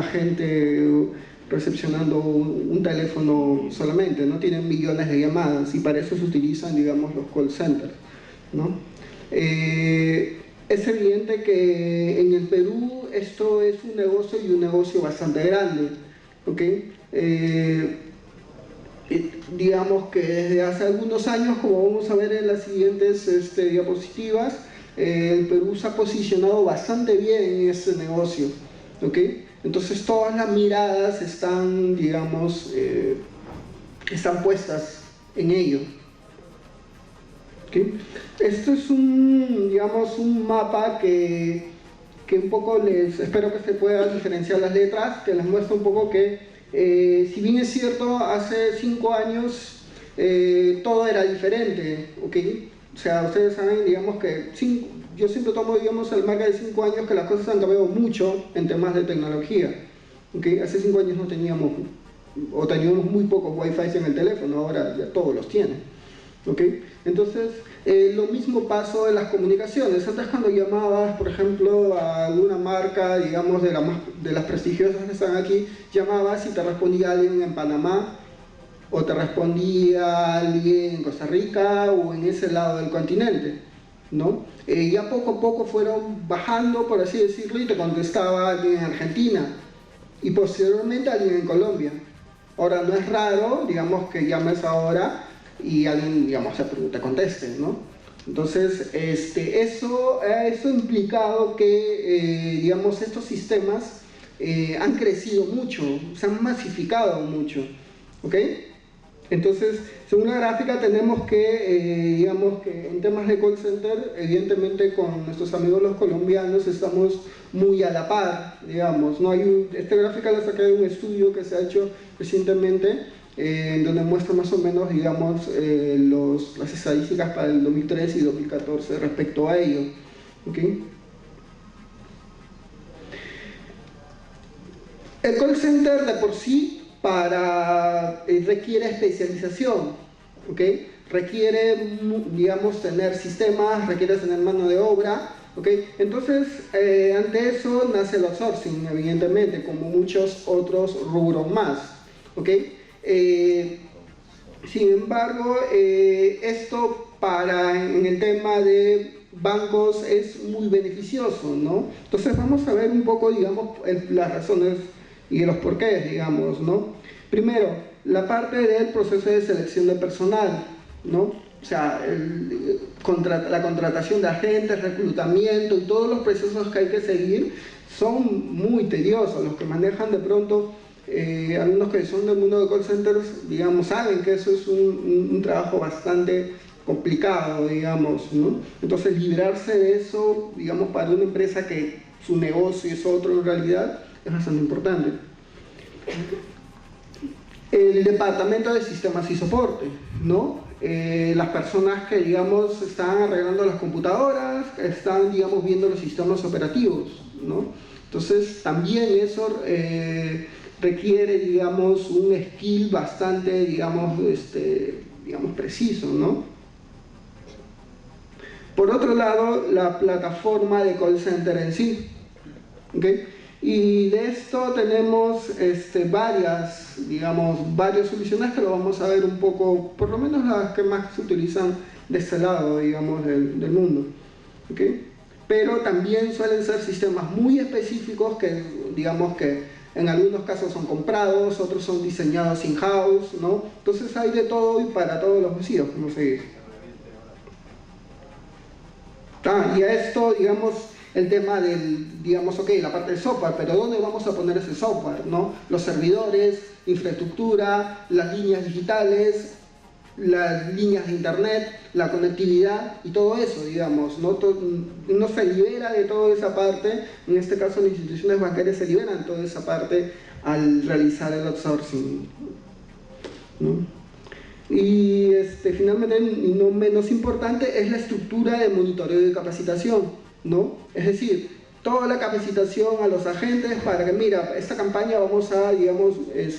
agente recepcionando un teléfono solamente, ¿no? Tienen millones de llamadas y para eso se utilizan, digamos, los call centers, ¿no? Es evidente que en el Perú esto es un negocio y un negocio bastante grande, ¿ok? Digamos que desde hace algunos años, como vamos a ver en las siguientes diapositivas, el Perú se ha posicionado bastante bien en este negocio, ¿ok? Entonces todas las miradas están, digamos, están puestas en ello. ¿Okay? Esto es digamos, un mapa que un poco espero que se puedan diferenciar las letras, que les muestra un poco que, si bien es cierto, hace 5 años todo era diferente, ¿ok? O sea, ustedes saben, digamos que yo siempre tomo, digamos, el marca de 5 años que las cosas han cambiado mucho en temas de tecnología, ¿ok? Hace 5 años no teníamos, o teníamos muy pocos wifi en el teléfono, ahora ya todos los tienen. ¿Okay? Entonces, lo mismo pasó en las comunicaciones. Antes cuando llamabas, por ejemplo, a alguna marca, digamos, de las prestigiosas que están aquí, llamabas y te respondía alguien en Panamá, o te respondía alguien en Costa Rica, o en ese lado del continente, ¿no? Ya poco a poco fueron bajando, por así decirlo, y te contestaba alguien en Argentina, y posteriormente alguien en Colombia. Ahora, no es raro, digamos, que llames ahora y alguien, digamos, te conteste, ¿no? Entonces, eso ha implicado que, digamos, estos sistemas han crecido mucho, se han masificado mucho, ¿ok? Entonces, según la gráfica tenemos que, digamos, que en temas de call center, evidentemente con nuestros amigos los colombianos estamos muy a la par, digamos, ¿no? Esta gráfica la saqué de un estudio que se ha hecho recientemente, donde muestra más o menos, digamos, las estadísticas para el 2013 y 2014 respecto a ello, ¿ok? El call center de por sí requiere especialización, ¿ok? Requiere, digamos, tener sistemas, requiere tener mano de obra, ¿ok? Entonces, ante eso nace el outsourcing, evidentemente, como muchos otros rubros más, ¿ok? Sin embargo, esto en el tema de bancos es muy beneficioso, ¿no? Entonces vamos a ver un poco, digamos, las razones y los porqués, digamos, ¿no? Primero, la parte del proceso de selección de personal, ¿no? O sea, la contratación de agentes, reclutamiento y todos los procesos que hay que seguir son muy tediosos. Los que manejan de pronto, algunos que son del mundo de call centers, digamos, saben que eso es un trabajo bastante complicado, digamos, ¿no? Entonces, librarse de eso, digamos, para una empresa que su negocio es otro en realidad, es bastante importante. El departamento de sistemas y soporte, ¿no? Las personas que, digamos, están arreglando las computadoras, están, digamos, viendo los sistemas operativos, ¿no? Entonces, también eso requiere, digamos, un skill bastante, digamos, preciso, ¿no? Por otro lado, la plataforma de call center en sí, ¿ok? Y de esto tenemos varias soluciones, pero vamos a ver un poco, por lo menos las que más se utilizan de este lado, digamos, del mundo, ¿ok? Pero también suelen ser sistemas muy específicos que, digamos, que en algunos casos son comprados, otros son diseñados in-house, ¿no? Entonces hay de todo y para todos los bolsillos, como se dice. Y a esto, digamos, el tema digamos, ok, la parte de software, pero ¿dónde vamos a poner ese software, no? Los servidores, infraestructura, las líneas digitales, las líneas de internet, la conectividad y todo eso, digamos, ¿no? Uno se libera de toda esa parte, en este caso las instituciones bancarias se liberan de toda esa parte al realizar el outsourcing, ¿no? Y finalmente, y no menos importante, es la estructura de monitoreo y de capacitación, ¿no? Es decir, toda la capacitación a los agentes para que, mira, esta campaña vamos a, digamos,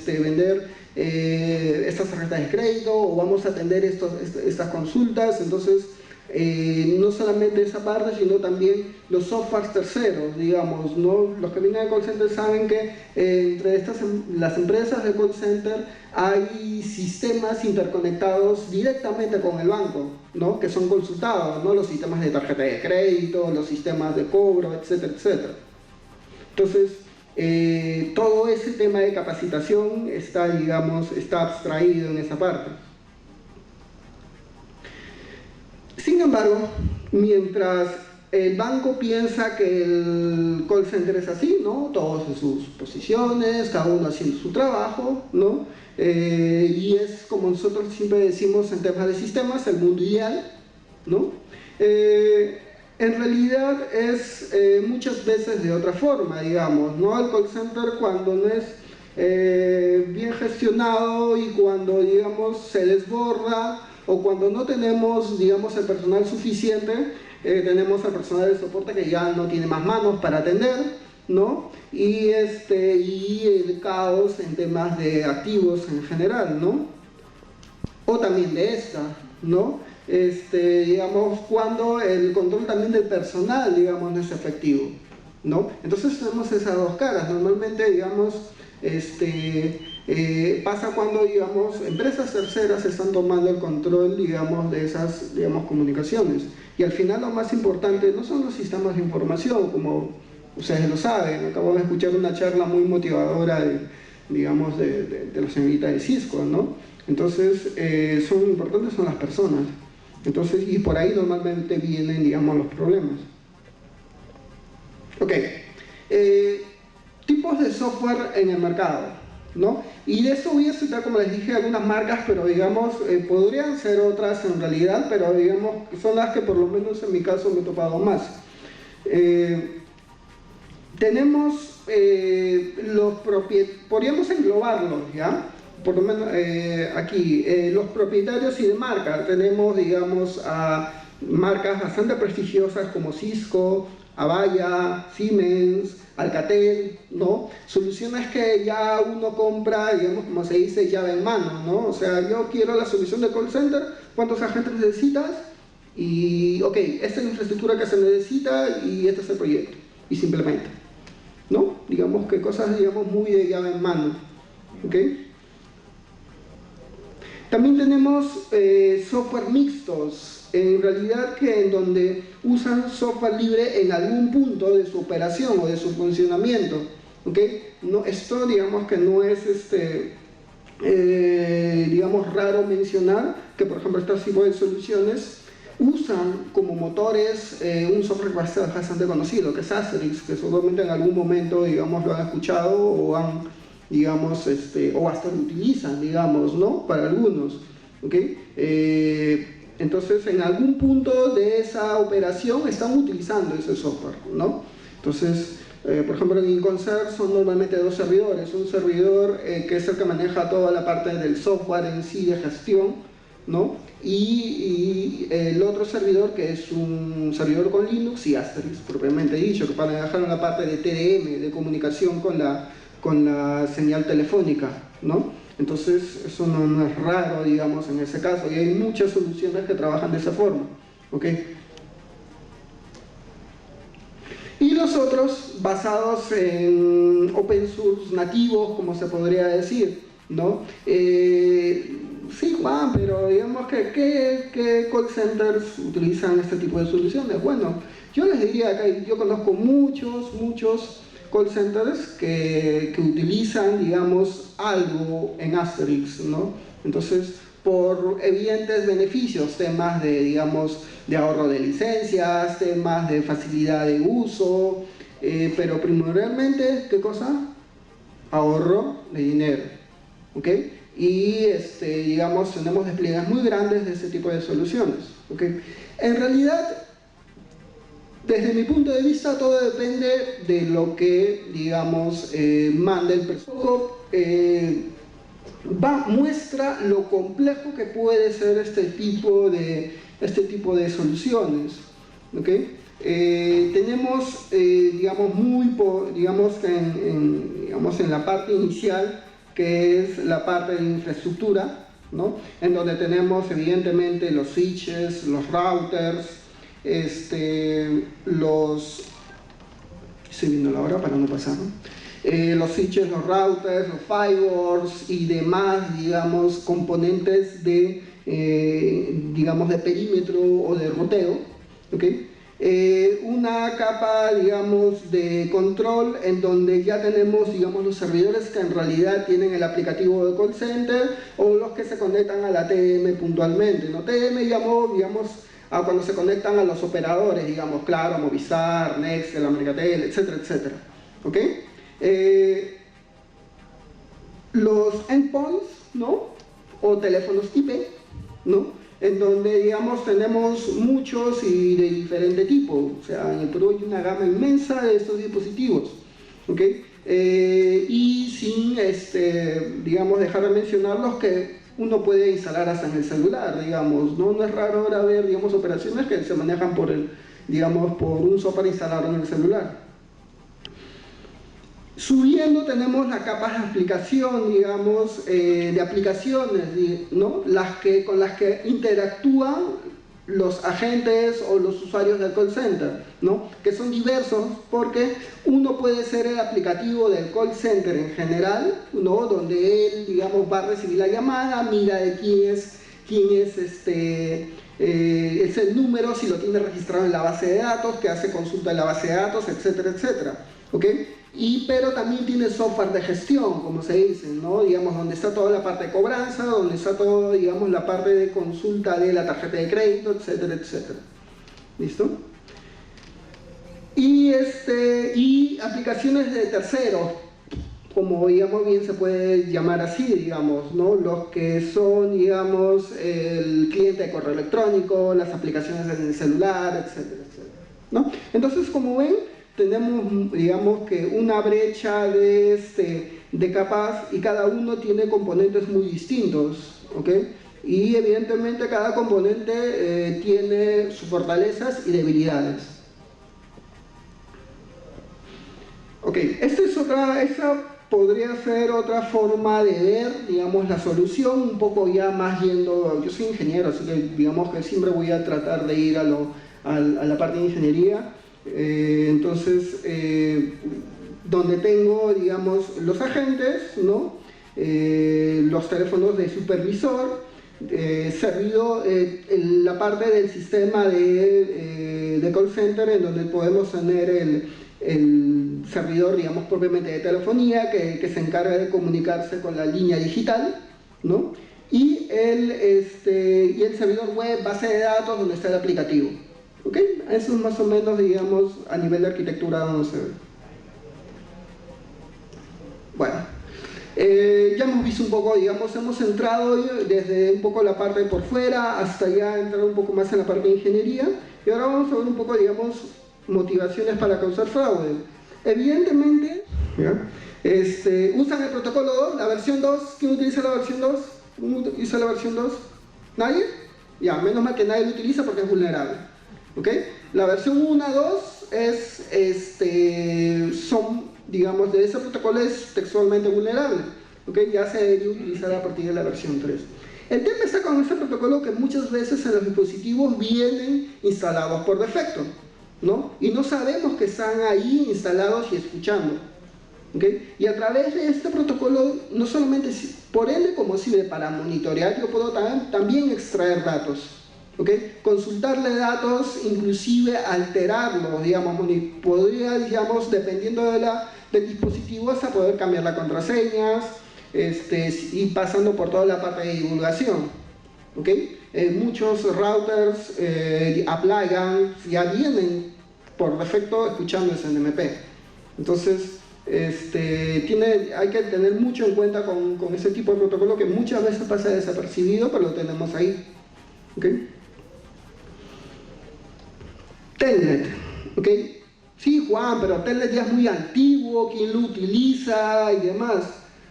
vender estas tarjetas de crédito o vamos a atender estas consultas, entonces no solamente esa parte, sino también los softwares terceros, digamos, ¿no? Los que vienen de call center saben que entre las empresas de call center hay sistemas interconectados directamente con el banco, ¿no? Que son consultados, ¿no? Los sistemas de tarjeta de crédito, los sistemas de cobro, etcétera, etcétera. Entonces, todo ese tema de capacitación está, digamos, está abstraído en esa parte. Sin embargo, mientras el banco piensa que el call center es así, ¿no? Todos en sus posiciones, cada uno haciendo su trabajo, ¿no? Y es como nosotros siempre decimos en temas de sistemas, el mundo ideal, ¿no? En realidad es muchas veces de otra forma, digamos, ¿no? El call center cuando no es bien gestionado y cuando, digamos, se desborda o cuando no tenemos, digamos, el personal suficiente, tenemos al personal de soporte que ya no tiene más manos para atender, ¿no? Y el caos en temas de activos en general, ¿no? O también de esta, ¿no? Digamos, cuando el control también del personal, digamos, no es efectivo, ¿no? Entonces tenemos esas dos caras. Normalmente, digamos, pasa cuando, digamos, empresas terceras están tomando el control, digamos, de esas, digamos, comunicaciones. Y al final lo más importante no son los sistemas de información, como ustedes lo saben. Acabo de escuchar una charla muy motivadora, digamos, de la señorita de Cisco, ¿no? Entonces, son importantes son las personas. Entonces, y por ahí normalmente vienen, digamos, los problemas. Ok. Tipos de software en el mercado, ¿no? Y de eso voy a citar, como les dije, algunas marcas, pero digamos, podrían ser otras en realidad, pero digamos, son las que por lo menos en mi caso me he topado más. Tenemos los propietarios, podríamos englobarlos, ¿ya? Por lo menos aquí, los propietarios y de marca. Tenemos, digamos, a marcas bastante prestigiosas como Cisco, Avaya, Siemens, Alcatel, ¿no? Soluciones que ya uno compra, digamos, como se dice, llave en mano, ¿no? O sea, yo quiero la solución de call center, ¿cuántos agentes necesitas? Y, ok, esta es la infraestructura que se necesita y este es el proyecto. Y se implementa, ¿no? Digamos que cosas, digamos, muy de llave en mano, ¿ok? También tenemos software mixtos, en realidad que en donde usan software libre en algún punto de su operación o de su funcionamiento, ¿ok? No, esto digamos que no es digamos raro mencionar que por ejemplo este tipo de soluciones usan como motores un software bastante conocido que es Asterix, que seguramente en algún momento digamos lo han escuchado o han digamos, o hasta lo utilizan, digamos, ¿no? Para algunos, ¿ok? Entonces, en algún punto de esa operación están utilizando ese software, ¿no? Entonces, por ejemplo, en InConcert son normalmente dos servidores. Un servidor que es el que maneja toda la parte del software en sí de gestión, ¿no? Y el otro servidor que es un servidor con Linux y Asterix, propiamente dicho, que para manejar una parte de TDM, de comunicación con la señal telefónica, ¿no? Entonces, eso no es raro, digamos, en ese caso, y hay muchas soluciones que trabajan de esa forma, ¿ok? Y los otros basados en open source nativos, como se podría decir, ¿no? Sí, Juan, pero digamos que ¿qué call centers utilizan este tipo de soluciones? Bueno, yo les diría que yo conozco muchos call centers que utilizan, digamos, algo en Asterix, ¿no? Entonces, por evidentes beneficios, temas de, digamos, de ahorro de licencias, temas de facilidad de uso, pero primordialmente, ¿qué cosa? Ahorro de dinero, ¿ok? Y, digamos, tenemos despliegues muy grandes de ese tipo de soluciones, ¿ok? En realidad, desde mi punto de vista, todo depende de lo que, digamos, manda el presupuesto. Muestra lo complejo que puede ser este tipo de soluciones, ¿okay? Tenemos, digamos, digamos, en la parte inicial, que es la parte de infraestructura, ¿no? En donde tenemos evidentemente los switches, los routers, estoy viendo la hora para no pasar, ¿no? Los switches, los routers, los firewalls y demás, digamos, componentes de, digamos, de perímetro o de ruteo, ¿ok? Una capa, digamos, de control en donde ya tenemos, digamos, los servidores que en realidad tienen el aplicativo de call center o los que se conectan a la TM puntualmente, ¿no? TM digamos, a cuando se conectan a los operadores, digamos, Claro, Movistar, Nextel, Americatel, etcétera, etcétera, ¿ok? Los endpoints, ¿no? O teléfonos IP, ¿no? En donde, digamos, tenemos muchos y de diferente tipo. O sea, en el Perú hay una gama inmensa de estos dispositivos, ¿ok? Y sin, digamos, dejar de mencionar los que uno puede instalar hasta en el celular, digamos, ¿no? No es raro ahora ver, digamos, operaciones que se manejan por digamos, por un software instalado en el celular. Subiendo tenemos las capas de aplicación, digamos, de aplicaciones, ¿no? Con las que interactúan los agentes o los usuarios del call center, ¿no? Que son diversos porque uno puede ser el aplicativo del call center en general, ¿no? Donde él, digamos, va a recibir la llamada, mira de quién es el número, si lo tiene registrado en la base de datos, que hace consulta en la base de datos, etcétera, etcétera, ¿ok? Pero también tiene software de gestión, como se dice, ¿no? Digamos, donde está toda la parte de cobranza, donde está todo, digamos, la parte de consulta de la tarjeta de crédito, etcétera, etcétera. ¿Listo? Y aplicaciones de terceros, como, digamos, bien se puede llamar así, digamos, ¿no? Los que son, digamos, el cliente de correo electrónico, las aplicaciones en el celular, etcétera, etcétera, ¿no? Entonces, como ven, tenemos, digamos, que una brecha de capas y cada uno tiene componentes muy distintos, ¿ok? Y evidentemente cada componente tiene sus fortalezas y debilidades. Ok, esa podría ser otra forma de ver, digamos, la solución, un poco ya más yendo, yo soy ingeniero, así que digamos que siempre voy a tratar de ir a la parte de ingeniería. Entonces, donde tengo, digamos, los agentes, ¿no? Los teléfonos de supervisor, servido la parte del sistema de call center en donde podemos tener el servidor, digamos, propiamente de telefonía que se encarga de comunicarse con la línea digital, ¿no? Y el servidor web, base de datos, donde está el aplicativo. ¿Ok? Eso es más o menos, digamos, a nivel de arquitectura donde se ve. Bueno, ya hemos visto un poco, digamos, hemos entrado desde un poco la parte de por fuera hasta ya entrar un poco más en la parte de ingeniería y ahora vamos a ver un poco, digamos, motivaciones para causar fraude. Evidentemente, ¿ya? Usan el protocolo 2, la versión 2. ¿Quién utiliza la versión 2? ¿Quién utiliza la versión 2? ¿Nadie? Ya, menos mal que nadie lo utiliza porque es vulnerable. ¿Ok? La versión 1, 2 son, digamos, de ese protocolo es textualmente vulnerable. ¿Ok? Ya se debe utilizar a partir de la versión 3. El tema está con este protocolo que muchas veces en los dispositivos vienen instalados por defecto, ¿no? Y no sabemos que están ahí instalados y escuchando. ¿Okay? Y a través de este protocolo, no solamente por ende como sirve para monitorear, yo puedo también extraer datos. ¿Okay? Consultarle datos, inclusive alterarlos, digamos, podría, digamos, dependiendo del dispositivo, hasta poder cambiar las contraseñas y pasando por toda la parte de divulgación. ¿Okay? Muchos routers aplagan, ya vienen por defecto escuchando SNMP. Entonces, hay que tener mucho en cuenta con ese tipo de protocolo que muchas veces pasa desapercibido, pero lo tenemos ahí. ¿Okay? Telnet, ¿ok? Sí, Juan, pero Telnet ya es muy antiguo, ¿quién lo utiliza y demás?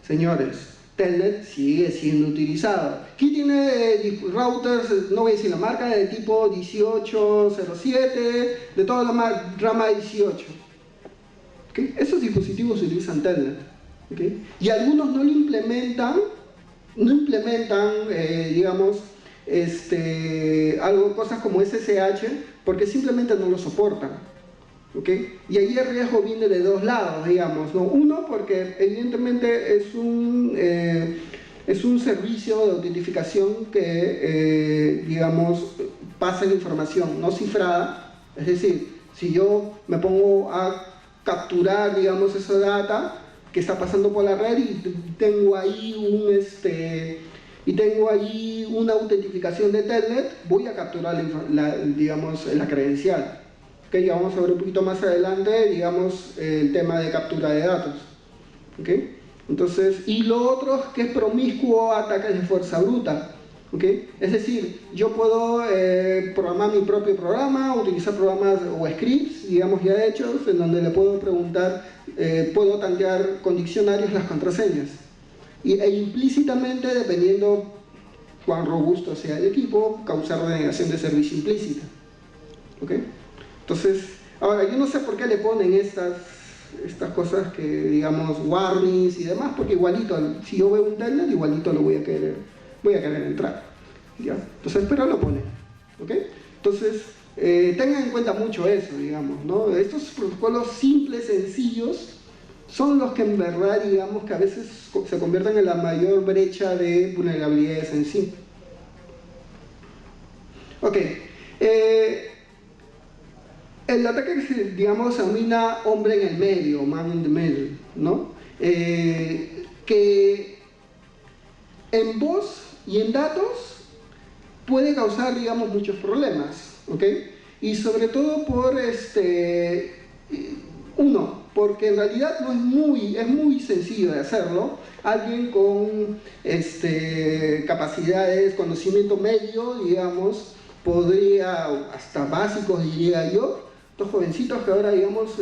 Señores, Telnet sigue siendo utilizado. Aquí tiene routers, no voy a decir la marca, de tipo 1807, de toda la rama 18. ¿Okay? Esos dispositivos utilizan Telnet. ¿Okay? Y algunos no lo implementan no implementan, digamos, cosas como SSH porque simplemente no lo soportan. ¿Okay? Y ahí el riesgo viene de dos lados, digamos, ¿no? Uno, porque evidentemente es un servicio de autentificación que, digamos, pasa la información no cifrada. Es decir, si yo me pongo a capturar, digamos, esa data que está pasando por la red y tengo ahí una autentificación de Telnet, voy a capturar digamos, la credencial. Okay, ya vamos a ver un poquito más adelante, digamos, el tema de captura de datos. ¿Okay? Entonces, y lo otro es que es promiscuo a ataques de fuerza bruta. ¿Okay? Es decir, yo puedo programar mi propio programa, utilizar programas o scripts, digamos, ya hechos, en donde le puedo preguntar, puedo tantear con diccionarios las contraseñas. E implícitamente, dependiendo cuán robusto sea el equipo, causar denegación de servicio implícita. ¿Okay? Entonces, ahora, yo no sé por qué le ponen estas cosas que, digamos, warnings y demás, porque igualito, si yo veo un telnet, igualito lo voy a querer entrar. ¿Ya? Entonces, pero lo ponen. ¿Ok? Entonces, tengan en cuenta mucho eso, digamos, ¿no? Estos protocolos simples, sencillos, son los que en verdad, digamos, que a veces se convierten en la mayor brecha de vulnerabilidades en sí. Ok. El ataque que, digamos, se denomina hombre en el medio, man in the middle, ¿no? Que en voz y en datos puede causar, digamos, muchos problemas, ¿ok? Y sobre todo por, porque en realidad no es muy sencillo de hacerlo. Alguien con capacidades, conocimiento medio, digamos, podría, hasta básicos diría yo, estos jovencitos que ahora, digamos,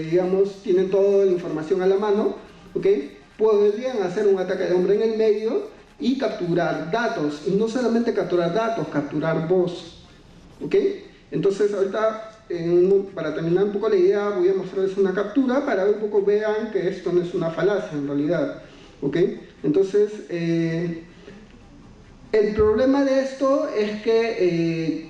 digamos, tienen toda la información a la mano, ¿ok? Podrían hacer un ataque de hombre en el medio y capturar datos, y no solamente capturar datos, capturar voz, ¿ok? Entonces ahorita, para terminar un poco la idea, voy a mostrarles una captura para que un poco vean que esto no es una falacia en realidad, ¿ok? Entonces, el problema de esto es que,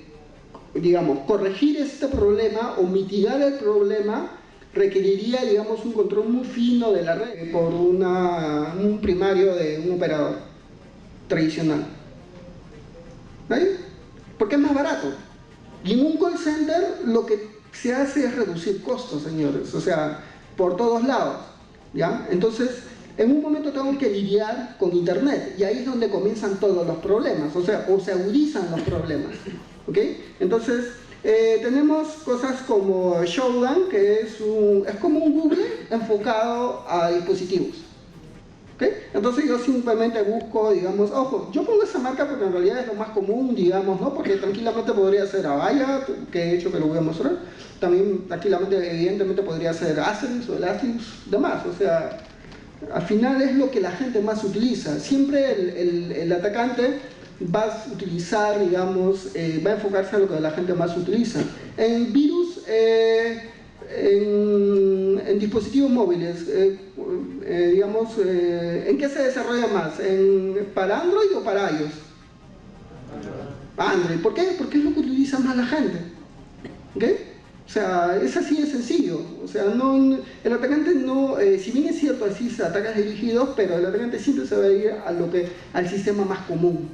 digamos, corregir este problema o mitigar el problema requeriría, digamos, un control muy fino de la red por un primario de un operador tradicional. ¿Vale? Porque es más barato. Y en un call center lo que se hace es reducir costos, señores, o sea, por todos lados, ¿ya? Entonces, en un momento tengo que lidiar con Internet, y ahí es donde comienzan todos los problemas, o sea, o se agudizan los problemas, ¿ok? Entonces, tenemos cosas como Shodan, que es como un Google enfocado a dispositivos. ¿Okay? Entonces yo simplemente busco, digamos, ojo, yo pongo esa marca porque en realidad es lo más común, digamos, ¿no? Porque tranquilamente podría ser Avaya, que he hecho que lo voy a mostrar. También tranquilamente, evidentemente podría ser Asterix o Elastic, demás. O sea, al final es lo que la gente más utiliza. Siempre el atacante va a utilizar, digamos, va a enfocarse a lo que la gente más utiliza. En virus, en dispositivos móviles, digamos, ¿en qué se desarrolla más? ¿Para Android o para iOS? Android. ¿Por qué? Porque es lo que utiliza más la gente. ¿Okay? O sea, es así de sencillo. O sea, el atacante no, si bien es cierto, así se ataca dirigidos, pero el atacante siempre se va a ir al sistema más común.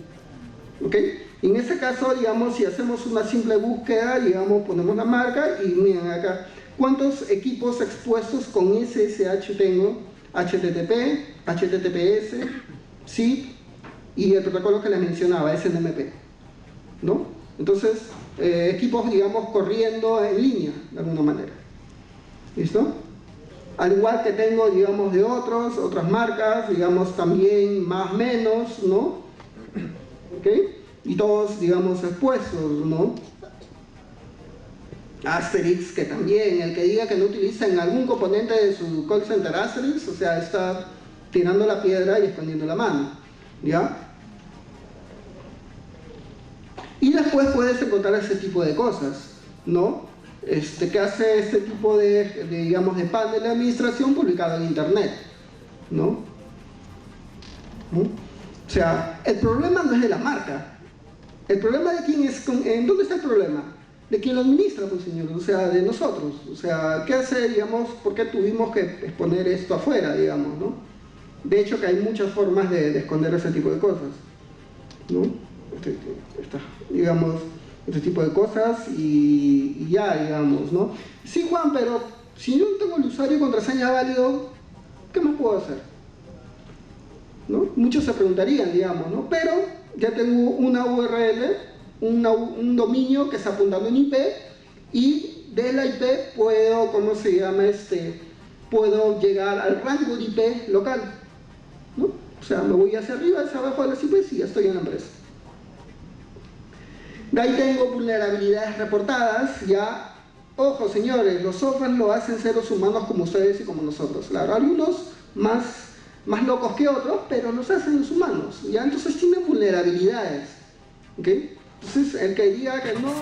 ¿Ok? En este caso, digamos, si hacemos una simple búsqueda, digamos, ponemos la marca y miren acá, ¿cuántos equipos expuestos con SSH tengo? HTTP, HTTPS, SIP y el protocolo que les mencionaba, SNMP, ¿no? Entonces, equipos, digamos, corriendo en línea, de alguna manera. ¿Listo? Al igual que tengo, digamos, de otras marcas, digamos, también más o menos, ¿no? ¿Ok? Y todos, digamos, expuestos, ¿no? Asterix, que también, el que diga que no utiliza en algún componente de su call center Asterix, o sea, está tirando la piedra y escondiendo la mano, ¿ya? Y después puedes encontrar ese tipo de cosas, ¿no? Que hace este tipo digamos, de panel de administración publicado en internet, ¿no? ¿no? O sea, el problema no es de la marca. El problema de quién es, ¿en dónde está el problema? De quien lo administra, pues señores, o sea, de nosotros. O sea, ¿qué hace, digamos, por qué tuvimos que exponer esto afuera, digamos, ¿no? De hecho, que hay muchas formas de esconder ese tipo de cosas, ¿no? Digamos, este tipo de cosas y ya, digamos, ¿no? Sí, Juan, pero si yo no tengo el usuario y contraseña válido, ¿qué más puedo hacer? ¿No? Muchos se preguntarían, digamos, ¿no? Pero ya tengo una URL, un dominio que está apuntando en IP y de la IP puedo, ¿cómo se llama? Puedo llegar al rango de IP local, ¿no? O sea, me voy hacia arriba, hacia abajo de las IPs y ya estoy en la empresa. De ahí tengo vulnerabilidades reportadas, ya. Ojo, señores, los softwares lo hacen seres humanos como ustedes y como nosotros. Claro, algunos más locos que otros, pero los hacen los humanos, ¿ya? Entonces tienen vulnerabilidades, ¿ok? Entonces, el que diga que no...